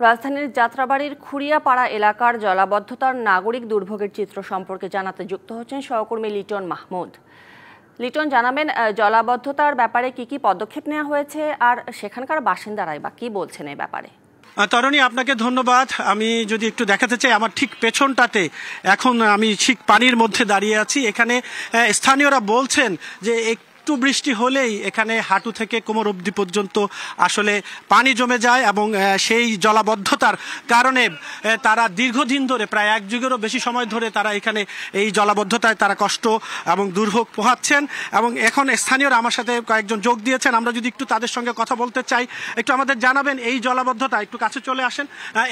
রাজধানীর যাত্রাবাড়ির খুরিয়াপাড়া এলাকার জলাবদ্ধতার নাগরিক দুর্ভোগের চিত্র সম্পর্কে জানাতে যুক্ত হচ্ছেন সহকর্মী লিটন মাহমুদ। লিটন, জানাবেন জলাবদ্ধতার ব্যাপারে কি পদক্ষেপ নেওয়া হয়েছে আর সেখানকার বাসিন্দারাই বা কি বলছেন এই ব্যাপারে? তরণী, আপনাকে ধন্যবাদ। আমি যদি একটু দেখাতে চাই, আমার ঠিক পেছনটাতে এখন আমি ঠিক পানির মধ্যে দাঁড়িয়ে আছি। এখানে স্থানীয়রা বলছেন যে একটু বৃষ্টি হলেই এখানে হাঁটু থেকে কোমর অবধি পর্যন্ত আসলে পানি জমে যায় এবং সেই জলাবদ্ধতার কারণে তারা দীর্ঘদিন ধরে প্রায় এক যুগেরও বেশি সময় ধরে তারা এখানে এই জলাবদ্ধতায় তারা কষ্ট এবং দুর্ভোগ পোহাচ্ছেন। এবং এখন স্থানীয়রা আমার সাথে কয়েকজন যোগ দিয়েছেন, আমরা যদি একটু তাদের সঙ্গে কথা বলতে চাই। একটু আমাদের জানাবেন এই জলাবদ্ধতা, একটু কাছে চলে আসেন,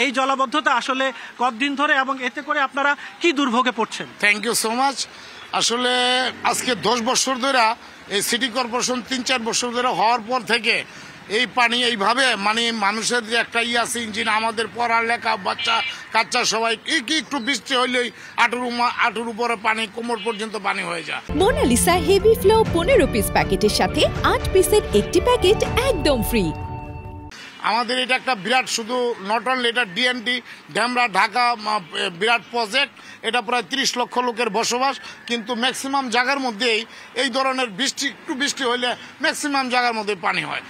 এই জলাবদ্ধতা আসলে কতদিন ধরে এবং এতে করে আপনারা কি দুর্ভোগে পড়ছেন? Thank you so much. আসলে আজকে 10 বছর ধরে এই সিটি কর্পোরেশন 3-4 বছর ধরে হওয়ার পর থেকে এই পানি এইভাবে মানুষের যে একটা আছে ইঞ্জিন, আমাদের পড়ালেখা বাচ্চা কাচ্চা সবাই একটু বৃষ্টি হইলেই আঁটুর উপরে পানি, কোমর পর্যন্ত পানি হয়ে যায়। মোনালিসা হেভি ফ্লো 15 পিস প্যাকেটের সাথে 8 পিসের একটি প্যাকেট একদম ফ্রি। আমাদের এটা একটা বিরাট, শুধু নট অনলি এটা ডিএনটি ড্যামরা ঢাকা বিরাট প্রজেক্ট। এটা প্রায় 30 লক্ষ লোকের বসবাস, কিন্তু ম্যাক্সিমাম জায়গার মধ্যেই এই ধরনের একটু বৃষ্টি হইলে ম্যাক্সিমাম জায়গার মধ্যে পানি হয়।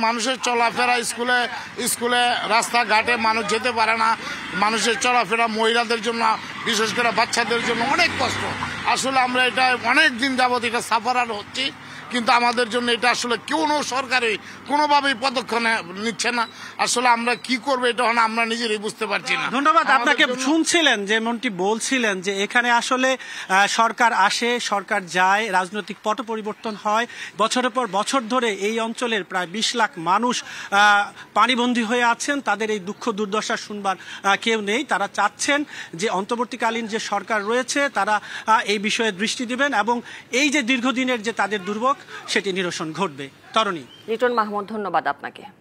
মানুষের চলাফেরা, স্কুলে রাস্তাঘাটে মানুষ যেতে পারে না। মানুষের চলাফেরা মহিলাদের জন্য, বিশেষ করে বাচ্চাদের জন্য অনেক কষ্ট। আসলে আমরা এটা অনেক দিন যাবত এটা সাফারার হচ্ছি, কিন্তু আমাদের জন্য এটা আসলে কোনো সরকারি কোনোভাবেই পদক্ষেপ নিচ্ছে না। আসলে আমরা কি করবো এটা আমরা নিজেরাই বুঝতে পারছি না। ধন্যবাদ। আপনাকে শুনছিলেন যেমনটি বলছিলেন যে এখানে আসলে সরকার আসে, সরকার যায়, রাজনৈতিক পট পরিবর্তন হয়। বছরের পর বছর ধরে এই অঞ্চলের প্রায় 20 লাখ মানুষ পানিবন্দী হয়ে আছেন। তাদের এই দুঃখ দুর্দশা শুনবার কেউ নেই। তারা চাচ্ছেন যে অন্তর্বর্তীকালীন যে সরকার রয়েছে তারা এই বিষয়ে দৃষ্টি দিবেন এবং এই যে দীর্ঘদিনের যে তাদের দুর্ভোগ সেটি নিরসন ঘটবে। তরণী। লিটন মাহমুদ, ধন্যবাদ আপনাকে।